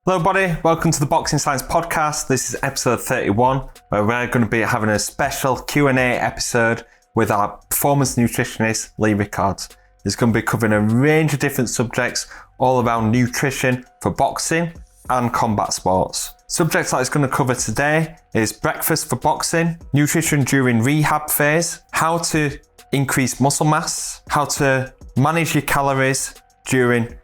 Hello everybody, welcome to the Boxing Science Podcast. This is episode 31, where we're going to be having a special Q&A episode with our performance nutritionist, Lee Rickards. He's going to be covering a range of different subjects all around nutrition for boxing and combat sports. Subjects that he's going to cover today is breakfast for boxing, nutrition during rehab phase, how to increase muscle mass, how to manage your calories during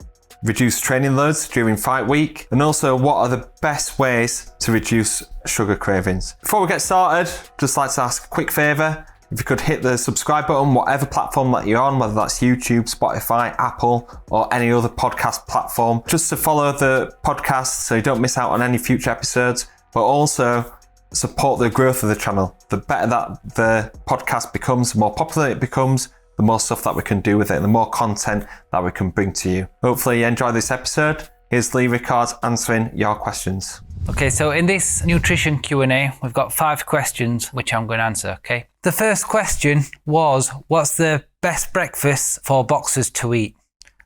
reduce training loads during fight week, and also what are the best ways to reduce sugar cravings. Before we get started, just like to ask a quick favour. If you could hit the subscribe button, whatever platform that you're on, whether that's YouTube, Spotify, Apple, or any other podcast platform, just to follow the podcast so you don't miss out on any future episodes, but also support the growth of the channel. The better that the podcast becomes, the more popular it becomes, the more stuff that we can do with it, and the more content that we can bring to you. Hopefully you enjoy this episode. Here's Lee Rickards answering your questions. Okay, so in this nutrition Q&A, we've got 5 questions which I'm going to answer, okay? The first question was, what's the best breakfast for boxers to eat?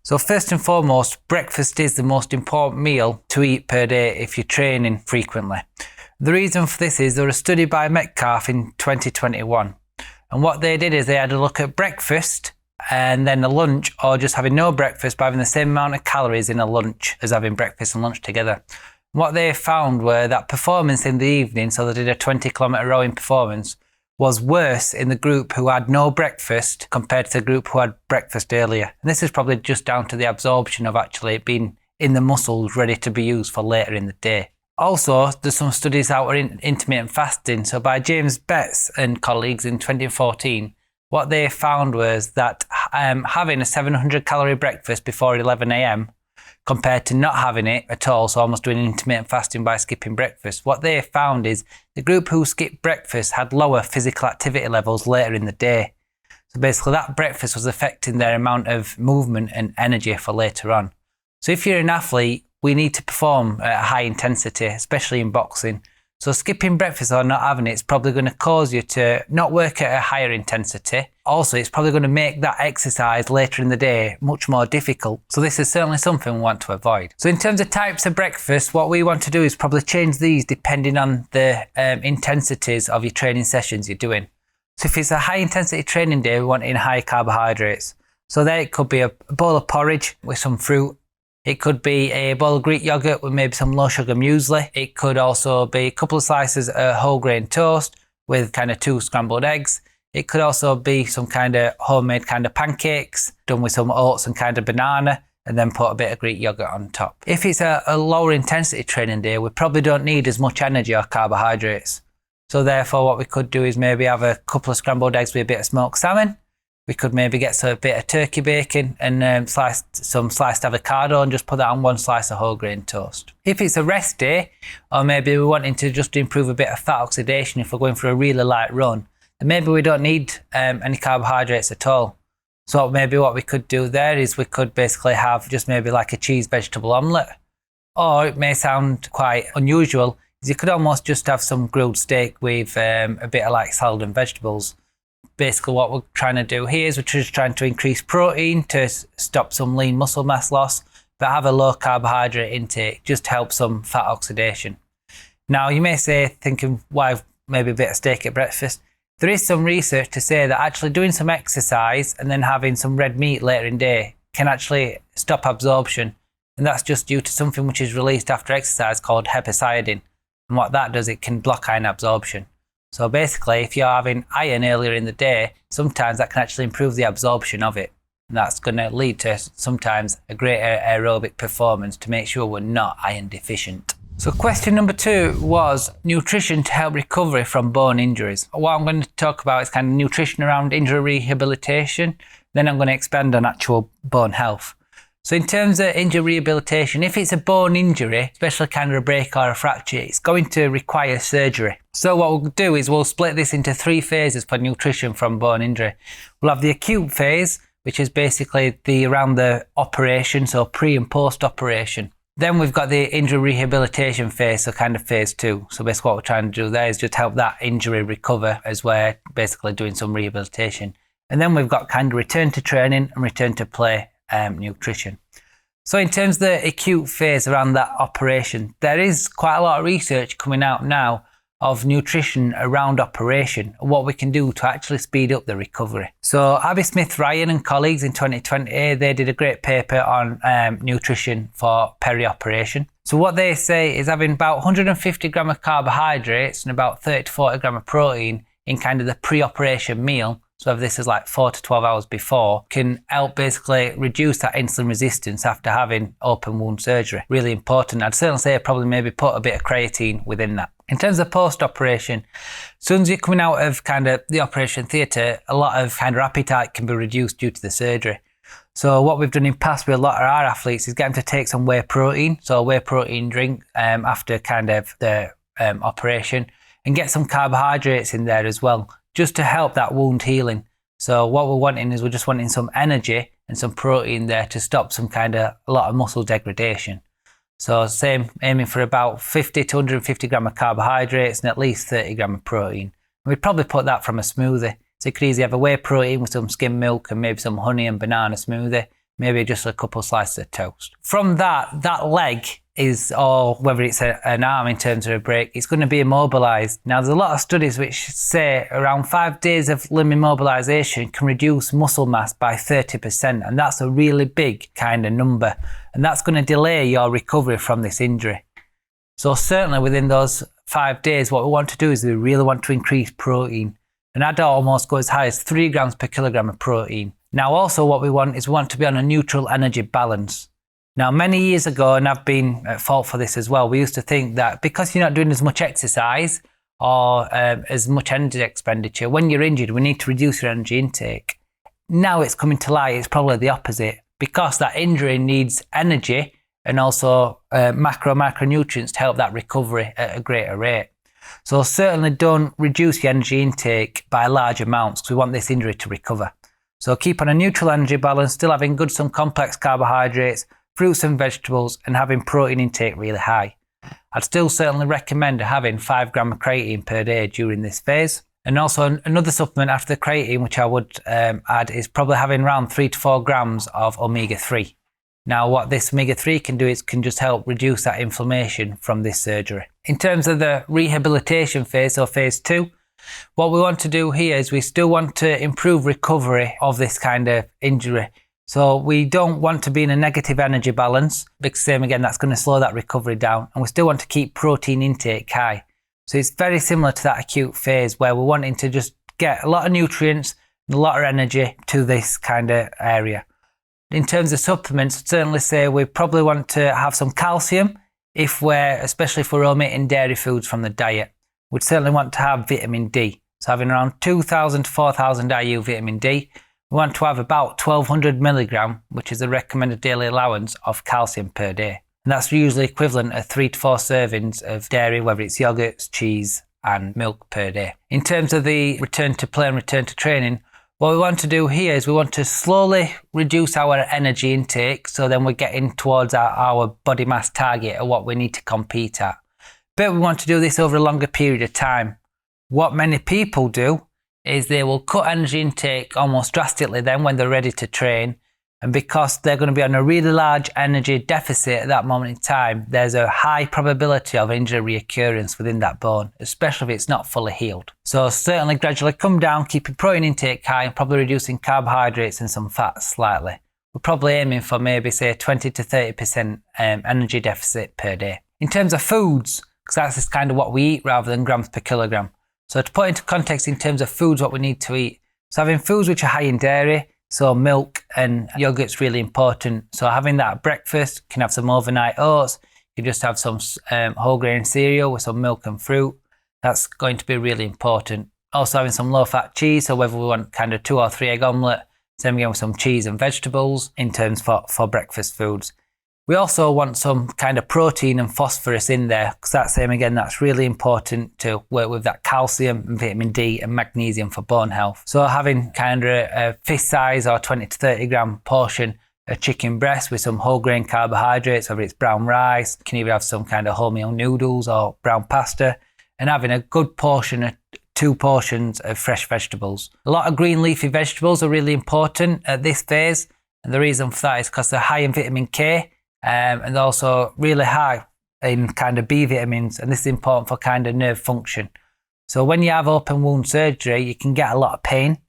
So first and foremost, breakfast is the most important meal to eat per day if you're training frequently. The reason for this is there was a study by Metcalf in 2021. And what they did is they had a look at breakfast and then a lunch, or just having no breakfast but having the same amount of calories in a lunch as having breakfast and lunch together. What they found were that performance in the evening, so they did a 20-kilometre rowing performance, was worse in the group who had no breakfast compared to the group who had breakfast earlier. And this is probably just down to the absorption of actually it being in the muscles ready to be used for later in the day. Also, there's some studies out in intermittent fasting. So by James Betts and colleagues in 2014, what they found was that having a 700 calorie breakfast before 11 a.m. compared to not having it at all, so almost doing intermittent fasting by skipping breakfast, what they found is the group who skipped breakfast had lower physical activity levels later in the day. So basically that breakfast was affecting their amount of movement and energy for later on. So if you're an athlete, we need to perform at a high intensity, especially in boxing. So skipping breakfast or not having it is probably going to cause you to not work at a higher intensity. Also, it's probably going to make that exercise later in the day much more difficult. So this is certainly something we want to avoid. So in terms of types of breakfast, what we want to do is probably change these depending on the intensities of your training sessions you're doing. So if it's a high intensity training day, we want in high carbohydrates. So there it could be a bowl of porridge with some fruit. It could be a bowl of Greek yogurt with maybe some low sugar muesli. It could also be a couple of slices of whole grain toast with kind of 2 scrambled eggs. It could also be some kind of homemade kind of pancakes done with some oats and kind of banana, and then put a bit of Greek yogurt on top. If it's a lower intensity training day, we probably don't need as much energy or carbohydrates. So therefore what we could do is maybe have a couple of scrambled eggs with a bit of smoked salmon. We could maybe get a bit of turkey bacon and some sliced avocado and just put that on 1 slice of whole grain toast. If it's a rest day, or maybe we're wanting to just improve a bit of fat oxidation if we're going for a really light run, then maybe we don't need any carbohydrates at all. So maybe what we could do there is we could basically have just maybe like a cheese vegetable omelette. Or it may sound quite unusual, is you could almost just have some grilled steak with a bit of like salad and vegetables. Basically what we're trying to do here is we're just trying to increase protein to stop some lean muscle mass loss, but have a low carbohydrate intake, just help some fat oxidation. Now you may say, thinking why maybe a bit of steak at breakfast? There is some research to say that actually doing some exercise and then having some red meat later in the day can actually stop absorption, and that's just due to something which is released after exercise called hepcidin, and what that does, it can block iron absorption. So basically, if you're having iron earlier in the day, sometimes that can actually improve the absorption of it. And that's going to lead to sometimes a greater aerobic performance to make sure we're not iron deficient. So question number 2 was nutrition to help recovery from bone injuries. What I'm going to talk about is kind of nutrition around injury rehabilitation. Then I'm going to expand on actual bone health. So in terms of injury rehabilitation, if it's a bone injury, especially kind of a break or a fracture, it's going to require surgery. So what we'll do is we'll split this into 3 phases for nutrition from bone injury. We'll have the acute phase, which is basically around the operation, so pre and post operation. Then we've got the injury rehabilitation phase, so kind of phase 2. So basically what we're trying to do there is just help that injury recover as we're basically doing some rehabilitation. And then we've got kind of return to training and return to play nutrition. So in terms of the acute phase around that operation, there is quite a lot of research coming out now of nutrition around operation and what we can do to actually speed up the recovery. So Abby Smith-Ryan and colleagues in 2020, they did a great paper on nutrition for peri-operation. So what they say is having about 150 gram of carbohydrates and about 30 to 40 gram of protein in kind of the pre-operation meal, so if this is like 4 to 12 hours before, can help basically reduce that insulin resistance after having open wound surgery. Really important. I'd certainly say probably maybe put a bit of creatine within that. In terms of post-operation, as soon as you're coming out of kind of the operation theatre, a lot of kind of appetite can be reduced due to the surgery. So what we've done in past with a lot of our athletes is get them to take some whey protein, so a whey protein drink after kind of the operation, and get some carbohydrates in there as well, just to help that wound healing. So what we're wanting is we're just wanting some energy and some protein there to stop some kind of a lot of muscle degradation. So same, aiming for about 50 to 150 gram of carbohydrates and at least 30 gram of protein. And we'd probably put that from a smoothie. So you could easily have a whey protein with some skim milk and maybe some honey and banana smoothie, maybe just a couple slices of toast. From that leg is, or whether it's an arm in terms of a break, it's going to be immobilized. Now there's a lot of studies which say around 5 days of limb immobilization can reduce muscle mass by 30%, and that's a really big kind of number, and that's going to delay your recovery from this injury. So certainly within those 5 days, what we want to do is we really want to increase protein, and I'd almost go as high as 3 grams per kilogram of protein. Now also what we want to be on a neutral energy balance. Now, many years ago, and I've been at fault for this as well, we used to think that because you're not doing as much exercise or as much energy expenditure, when you're injured, we need to reduce your energy intake. Now it's coming to light, it's probably the opposite, because that injury needs energy and also macronutrients to help that recovery at a greater rate. So certainly don't reduce your energy intake by large amounts because we want this injury to recover. So keep on a neutral energy balance, still having good some complex carbohydrates, fruits and vegetables, and having protein intake really high. I'd still certainly recommend having 5 gram of creatine per day during this phase. And also another supplement after the creatine, which I would add, is probably having around 3 to 4 grams of omega-3. Now what this omega-3 can do is can just help reduce that inflammation from this surgery. In terms of the rehabilitation phase, or phase 2, what we want to do here is we still want to improve recovery of this kind of injury. So we don't want to be in a negative energy balance, because same again, that's going to slow that recovery down. And we still want to keep protein intake high. So it's very similar to that acute phase where we're wanting to just get a lot of nutrients and a lot of energy to this kind of area. In terms of supplements, I'd certainly say we probably want to have some calcium especially if we're omitting dairy foods from the diet. We'd certainly want to have vitamin D. So having around 2,000 to 4,000 IU vitamin D. We want to have about 1,200 milligram, which is the recommended daily allowance of calcium per day. And that's usually equivalent of 3 to 4 servings of dairy, whether it's yogurts, cheese and milk per day. In terms of the return to play and return to training, what we want to do here is we want to slowly reduce our energy intake, so then we're getting towards our body mass target of what we need to compete at. But we want to do this over a longer period of time. What many people do is they will cut energy intake almost drastically then when they're ready to train. And because they're going to be on a really large energy deficit at that moment in time, there's a high probability of injury reoccurrence within that bone, especially if it's not fully healed. So certainly gradually come down, keeping protein intake high and probably reducing carbohydrates and some fats slightly. We're probably aiming for maybe say 20 to 30% energy deficit per day. In terms of foods, because that's just kind of what we eat rather than grams per kilogram. So to put into context in terms of foods, what we need to eat. So having foods which are high in dairy, so milk and yogurt's really important. So having that at breakfast, you can have some overnight oats, you can just have some whole grain cereal with some milk and fruit. That's going to be really important. Also having some low fat cheese, so whether we want kind of 2 or 3 egg omelette, same again with some cheese and vegetables in terms for breakfast foods. We also want some kind of protein and phosphorus in there, because that's same again, that's really important to work with that calcium and vitamin D and magnesium for bone health. So having kind of a fist size or 20 to 30 gram portion of chicken breast with some whole grain carbohydrates, whether it's brown rice, you can even have some kind of wholemeal noodles or brown pasta, and having a good portion of 2 portions of fresh vegetables. A lot of green leafy vegetables are really important at this phase, and the reason for that is because they're high in vitamin K, and also really high in kind of B vitamins, and this is important for kind of nerve function. So when you have open wound surgery, you can get a lot of pain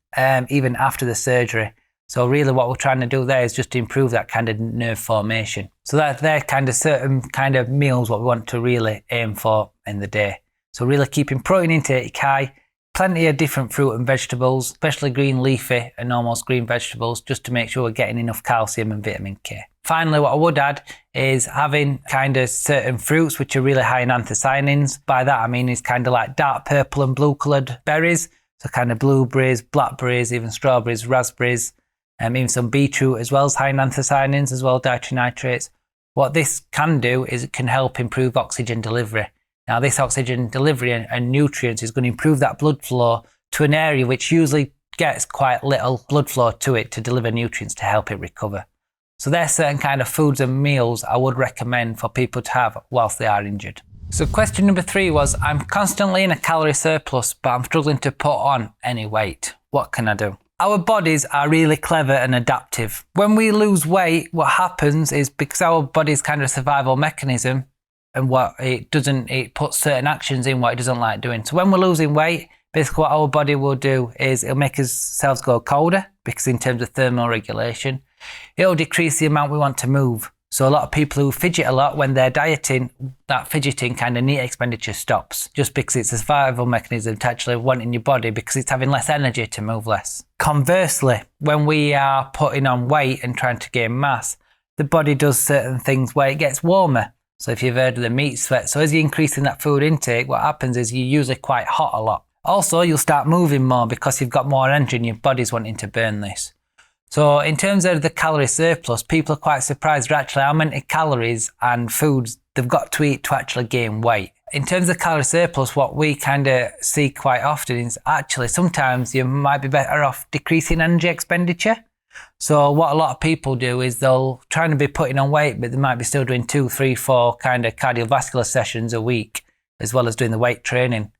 even after the surgery. So really what we're trying to do there is just to improve that kind of nerve formation. So that they're kind of certain kind of meals what we want to really aim for in the day. So really keeping protein intake high, plenty of different fruit and vegetables, especially green leafy and almost green vegetables, just to make sure we're getting enough calcium and vitamin K. Finally, what I would add is having kind of certain fruits which are really high in anthocyanins. By that I mean is kind of like dark purple and blue coloured berries. So kind of blueberries, blackberries, even strawberries, raspberries, even some beetroot as well as high in anthocyanins as well, dietary nitrates. What this can do is it can help improve oxygen delivery. Now this oxygen delivery and nutrients is going to improve that blood flow to an area which usually gets quite little blood flow to it to deliver nutrients to help it recover. So there's certain kind of foods and meals I would recommend for people to have whilst they are injured. So question number 3 was, I'm constantly in a calorie surplus, but I'm struggling to put on any weight. What can I do? Our bodies are really clever and adaptive. When we lose weight, what happens is because our body's kind of a survival mechanism and it puts certain actions in what it doesn't like doing. So when we're losing weight, basically what our body will do is it'll make ourselves go colder because in terms of thermal regulation, it'll decrease the amount we want to move. So a lot of people who fidget a lot when they're dieting, that fidgeting kind of NEAT expenditure stops just because it's a survival mechanism to actually wanting your body because it's having less energy to move less. Conversely, when we are putting on weight and trying to gain mass, the body does certain things where it gets warmer. So if you've heard of the meat sweat, so as you're increasing that food intake, what happens is you're usually quite hot a lot. Also, you'll start moving more because you've got more energy and your body's wanting to burn this. So in terms of the calorie surplus, people are quite surprised at actually how many calories and foods they've got to eat to actually gain weight. In terms of calorie surplus, what we kind of see quite often is actually sometimes you might be better off decreasing energy expenditure. So what a lot of people do is they'll try to be putting on weight, but they might be still doing 2, 3, 4 kind of cardiovascular sessions a week, as well as doing the weight training.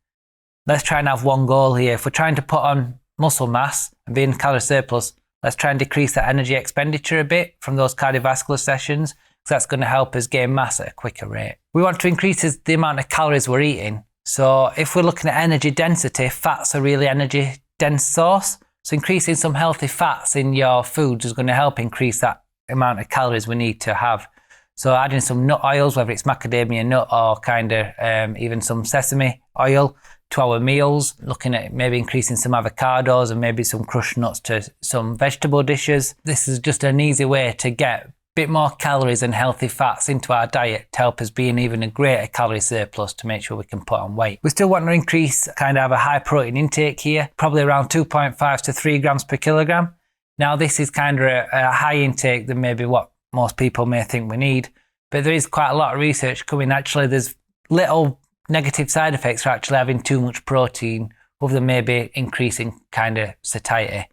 Let's try and have one goal here. If we're trying to put on muscle mass and be in calorie surplus, let's try and decrease that energy expenditure a bit from those cardiovascular sessions, because that's going to help us gain mass at a quicker rate. We want to increase the amount of calories we're eating. So if we're looking at energy density, fat's a really energy dense source. So increasing some healthy fats in your foods is going to help increase that amount of calories we need to have. So adding some nut oils, whether it's macadamia nut or kind of even some sesame oil to our meals, looking at maybe increasing some avocados and maybe some crushed nuts to some vegetable dishes. This is just an easy way to get a bit more calories and healthy fats into our diet to help us be in even a greater calorie surplus to make sure we can put on weight. We still want to increase, kind of have a high protein intake here, probably around 2.5 to 3 grams per kilogram. Now this is kind of a high intake than maybe what most people may think we need, but there is quite a lot of research coming. Actually, there's little negative side effects for actually having too much protein, other than maybe increasing kind of satiety.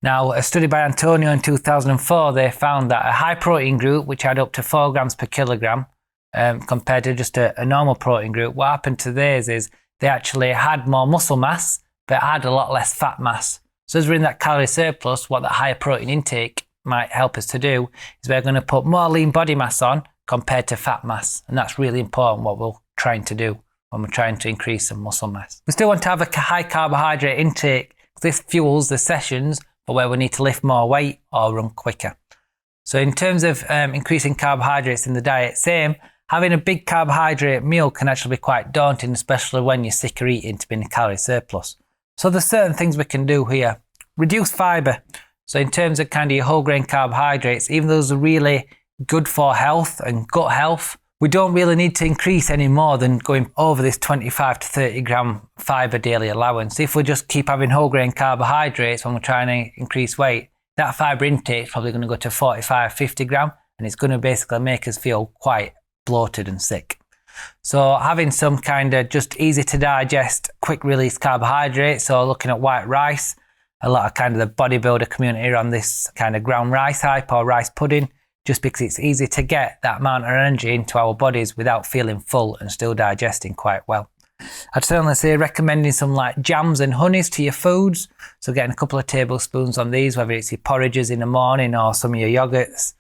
Now, a study by Antonio in 2004, they found that a high protein group, which had up to 4 grams per kilogram, compared to just a normal protein group, what happened to theirs is they actually had more muscle mass, but had a lot less fat mass. So as we're in that calorie surplus, what that higher protein intake might help us to do is we're going to put more lean body mass on compared to fat mass. And that's really important what we're trying to do when we're trying to increase some muscle mass. We still want to have a high carbohydrate intake. This fuels the sessions for where we need to lift more weight or run quicker. So in terms of increasing carbohydrates in the diet, same, having a big carbohydrate meal can actually be quite daunting, especially when you're sick of eating to be in a calorie surplus. So there's certain things we can do here. Reduce fibre. So in terms of kind of your whole grain carbohydrates, even though those are really good for health and gut health, we don't really need to increase any more than going over this 25 to 30 gram fibre daily allowance. If we just keep having whole grain carbohydrates when we're trying to increase weight, that fibre intake is probably going to go to 45, 50 gram, and it's going to basically make us feel quite bloated and sick. So having some kind of just easy to digest, quick release carbohydrates, so looking at white rice, a lot of kind of the bodybuilder community are on this kind of ground rice hype or rice pudding, just because it's easy to get that amount of energy into our bodies without feeling full and still digesting quite well. I'd certainly say recommending some like jams and honeys to your foods. So getting a couple of tablespoons on these, whether it's your porridges in the morning or some of your yogurts,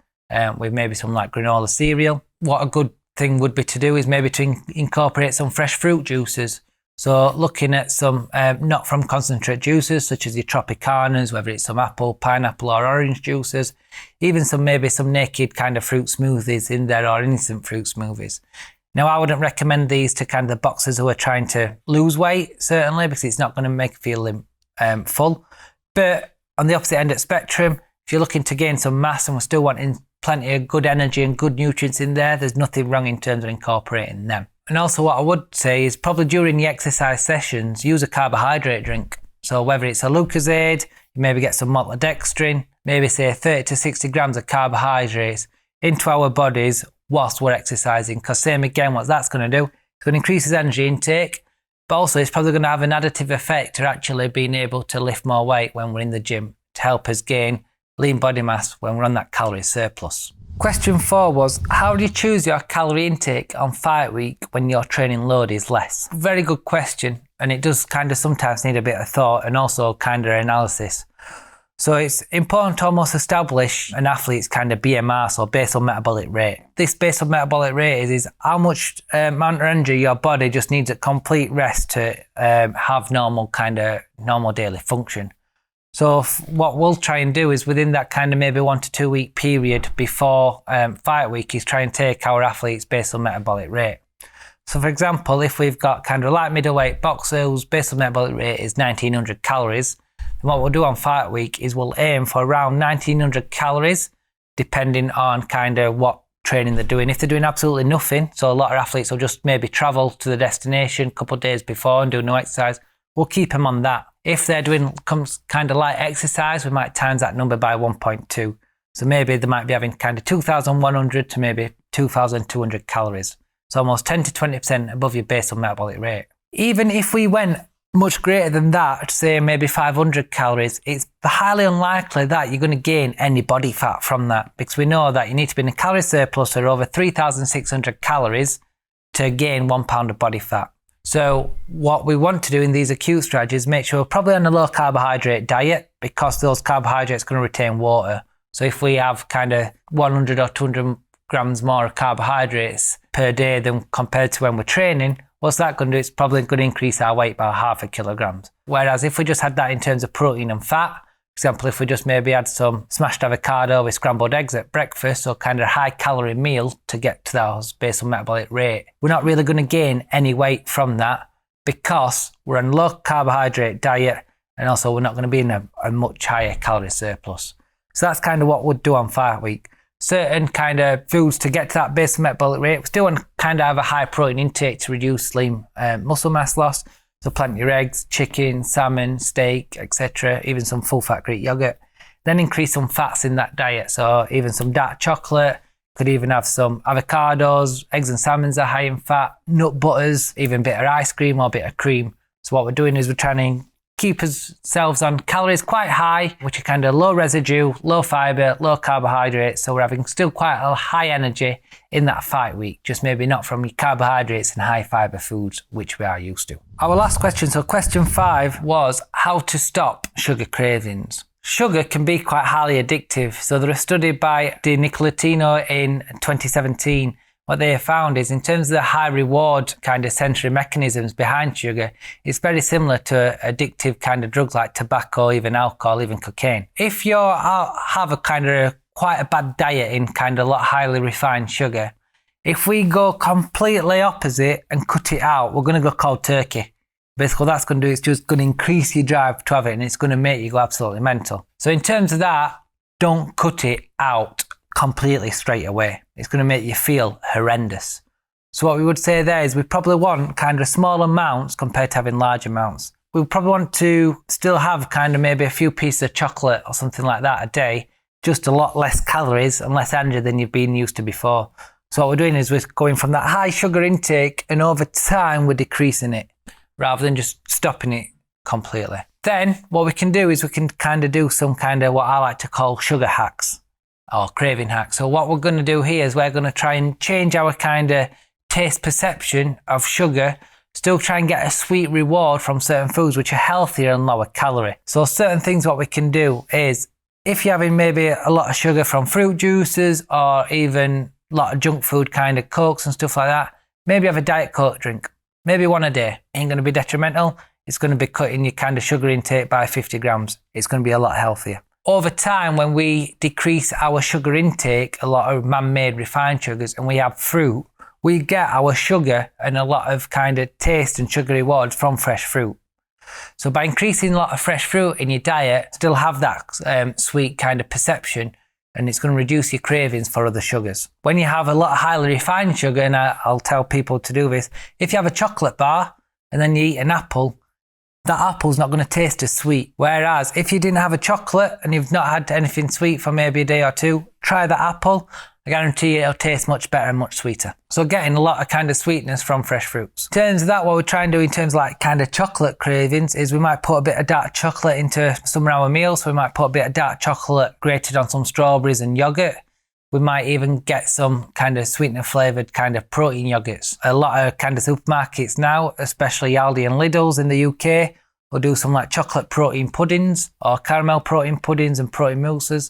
with maybe some like granola cereal. What a good thing would be to do is maybe to incorporate some fresh fruit juices. So looking at some not from concentrate juices such as your Tropicanas, whether it's some apple, pineapple or orange juices, even maybe some naked kind of fruit smoothies in there or instant fruit smoothies. Now I wouldn't recommend these to kind of the boxers who are trying to lose weight, certainly, because it's not going to make you feel full. But on the opposite end of the spectrum, if you're looking to gain some mass and we're still wanting plenty of good energy and good nutrients in there, there's nothing wrong in terms of incorporating them. And also what I would say is probably during the exercise sessions, use a carbohydrate drink. So whether it's a Lucozade, you maybe get some maltodextrin, maybe say 30 to 60 grams of carbohydrates into our bodies whilst we're exercising. Because same again, what that's going to do, it's going to increase his energy intake, but also it's probably going to have an additive effect to actually being able to lift more weight when we're in the gym to help us gain lean body mass when we're on that calorie surplus. Question 4 was, how do you choose your calorie intake on fight week when your training load is less? Very good question, and it does kind of sometimes need a bit of thought and also kind of analysis. So it's important to almost establish an athlete's kind of BMR, so basal metabolic rate. This basal metabolic rate is how much amount of energy your body just needs at complete rest to have normal daily function. So what we'll try and do is within that kind of maybe 1 to 2 week period before fight week is try and take our athlete's basal metabolic rate. So for example, if we've got kind of light middleweight boxer whose basal metabolic rate is 1900 calories, then what we'll do on fight week is we'll aim for around 1900 calories depending on kind of what training they're doing. If they're doing absolutely nothing, so a lot of athletes will just maybe travel to the destination a couple of days before and do no exercise, we'll keep them on that. If they're doing kind of light exercise, we might times that number by 1.2. So maybe they might be having kind of 2,100 to maybe 2,200 calories. So almost 10 to 20% above your basal metabolic rate. Even if we went much greater than that, say maybe 500 calories, it's highly unlikely that you're going to gain any body fat from that, because we know that you need to be in a calorie surplus or over 3,600 calories to gain 1 pound of body fat. So what we want to do in these acute strategies, make sure we're probably on a low carbohydrate diet, because those carbohydrates are going to retain water. So if we have kind of 100 or 200 grams more of carbohydrates per day than compared to when we're training, what's that going to do? It's probably going to increase our weight by 0.5 kilograms. Whereas if we just had that in terms of protein and fat, for example, if we just maybe had some smashed avocado with scrambled eggs at breakfast, or kind of high calorie meal to get to that basal metabolic rate, we're not really going to gain any weight from that because we're on low carbohydrate diet, and also we're not going to be in a much higher calorie surplus. So that's kind of what we'd do on fight week. Certain kind of foods to get to that basal metabolic rate. We still want to kind of have a high protein intake to reduce lean muscle mass loss. So plenty of eggs, chicken, salmon, steak, etc. Even some full fat Greek yogurt. Then increase some fats in that diet. So even some dark chocolate. Could even have some avocados. Eggs and salmons are high in fat. Nut butters, even a bit of ice cream or a bit of cream. So what we're doing is we're trying to keep ourselves on calories quite high, which are kind of low residue, low fiber, low carbohydrates. So we're having still quite a high energy in that fight week, just maybe not from your carbohydrates and high fiber foods, which we are used to. Our last question, so question 5, was how to stop sugar cravings. Sugar can be quite highly addictive. So there was a study by Di Nicolatino in 2017. What they have found is in terms of the high reward kind of sensory mechanisms behind sugar, it's very similar to addictive kind of drugs like tobacco, even alcohol, even cocaine. If you have a kind of quite a bad diet in kind of a lot highly refined sugar, if we go completely opposite and cut it out, we're going to go cold turkey. Basically, what that's going to do is just going to increase your drive to have it, and it's going to make you go absolutely mental. So in terms of that, don't cut it out completely straight away. It's going to make you feel horrendous. So what we would say there is we probably want kind of small amounts compared to having large amounts. We would probably want to still have kind of maybe a few pieces of chocolate or something like that a day, just a lot less calories and less energy than you've been used to before. So what we're doing is we're going from that high sugar intake, and over time we're decreasing it rather than just stopping it completely. Then what we can do is we can kind of do some kind of what I like to call sugar hacks or craving hacks. So what we're going to do here is we're going to try and change our kind of taste perception of sugar, still try and get a sweet reward from certain foods which are healthier and lower calorie. So certain things what we can do is If you're having maybe a lot of sugar from fruit juices or even a lot of junk food kind of Cokes and stuff like that, maybe have a Diet Coke drink. Maybe one a day. Ain't going to be detrimental. It's going to be cutting your kind of sugar intake by 50 grams. It's going to be a lot healthier. Over time, when we decrease our sugar intake, a lot of man-made refined sugars, and we have fruit, we get our sugar and a lot of kind of taste and sugar rewards from fresh fruit. So by increasing a lot of fresh fruit in your diet, still have that sweet kind of perception, and it's going to reduce your cravings for other sugars. When you have a lot of highly refined sugar, and I'll tell people to do this, if you have a chocolate bar and then you eat an apple, that apple's not going to taste as sweet. Whereas if you didn't have a chocolate and you've not had anything sweet for maybe a day or two, try that apple. I guarantee you it'll taste much better and much sweeter. So getting a lot of kind of sweetness from fresh fruits. In terms of that, what we try and do in terms of like kind of chocolate cravings is we might put a bit of dark chocolate into some of our meals. So we might put a bit of dark chocolate grated on some strawberries and yogurt. We might even get some kind of sweetener flavoured kind of protein yogurts. A lot of kind of supermarkets now, especially Aldi and Lidl's in the UK, will do some like chocolate protein puddings or caramel protein puddings and protein mousses.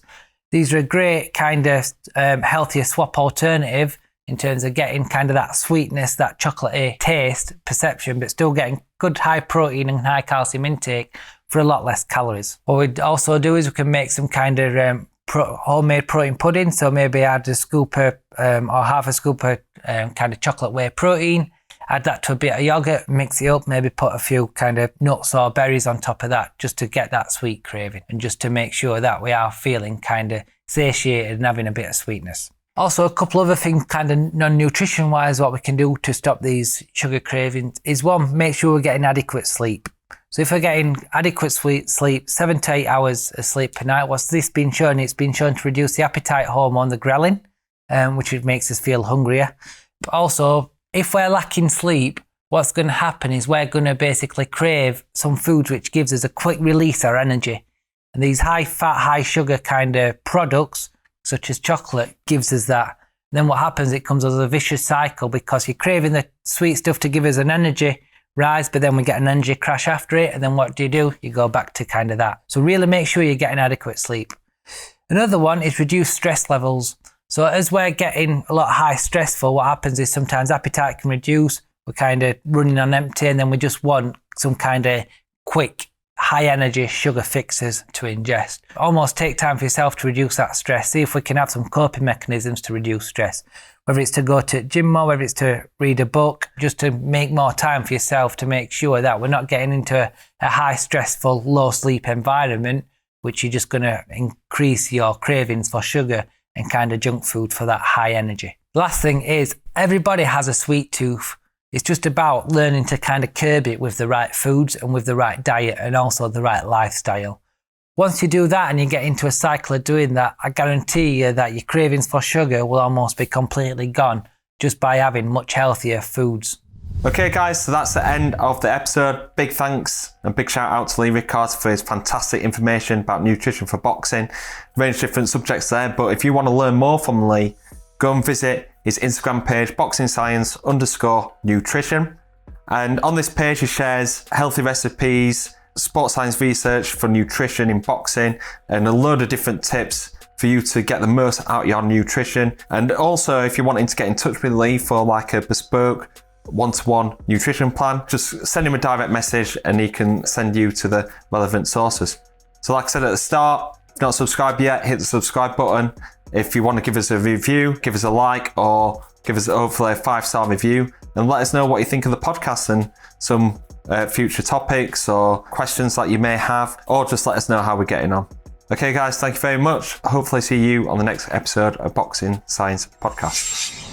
These are a great kind of healthier swap alternative in terms of getting kind of that sweetness, that chocolatey taste perception, but still getting good high protein and high calcium intake for a lot less calories. What we'd also do is we can make some kind of homemade protein pudding. So maybe add a scoop of, or half a scoop of kind of chocolate whey protein, add that to a bit of yogurt, mix it up, maybe put a few kind of nuts or berries on top of that just to get that sweet craving and just to make sure that we are feeling kind of satiated and having a bit of sweetness. Also, a couple other things kind of non-nutrition wise, what we can do to stop these sugar cravings is one, make sure we're getting adequate sleep. So if we're getting adequate sleep, 7 to 8 hours of sleep per night, what's this been shown? It's been shown to reduce the appetite hormone, the ghrelin, which makes us feel hungrier. But also, if we're lacking sleep, what's going to happen is we're going to basically crave some foods which gives us a quick release of energy. And these high fat, high sugar kind of products, such as chocolate, gives us that. And then what happens, it comes as a vicious cycle because you're craving the sweet stuff to give us an energy rise, but then we get an energy crash after it. And then what do? You go back to kind of that. So really make sure you're getting adequate sleep. Another one is reduce stress levels. So as we're getting a lot high stressful, what happens is sometimes appetite can reduce. We're kind of running on empty and then we just want some kind of quick, high energy sugar fixes to ingest. Almost take time for yourself to reduce that stress. See if we can have some coping mechanisms to reduce stress. Whether it's to go to gym more, whether it's to read a book, just to make more time for yourself to make sure that we're not getting into a high stressful, low sleep environment, which you're just going to increase your cravings for sugar and kind of junk food for that high energy. The last thing is everybody has a sweet tooth. It's just about learning to kind of curb it with the right foods and with the right diet and also the right lifestyle. Once you do that and you get into a cycle of doing that, I guarantee you that your cravings for sugar will almost be completely gone just by having much healthier foods. Okay guys, so that's the end of the episode. Big thanks and big shout out to Lee Rickards for his fantastic information about nutrition for boxing. Range of different subjects there, but if you want to learn more from Lee, go and visit his Instagram page, boxingscience_nutrition. And on this page he shares healthy recipes, sports science research for nutrition in boxing, and a load of different tips for you to get the most out of your nutrition. And also if you're wanting to get in touch with Lee for like a bespoke one-to-one nutrition plan, just send him a direct message and he can send you to the relevant sources. So like I said at the start, if you're not subscribed yet, hit the subscribe button. If you want to give us a review, give us a like or give us hopefully a 5-star review and let us know what you think of the podcast and some future topics or questions that you may have, or just let us know how we're getting on. Okay guys, thank you very much. Hopefully see you on the next episode of Boxing Science Podcast.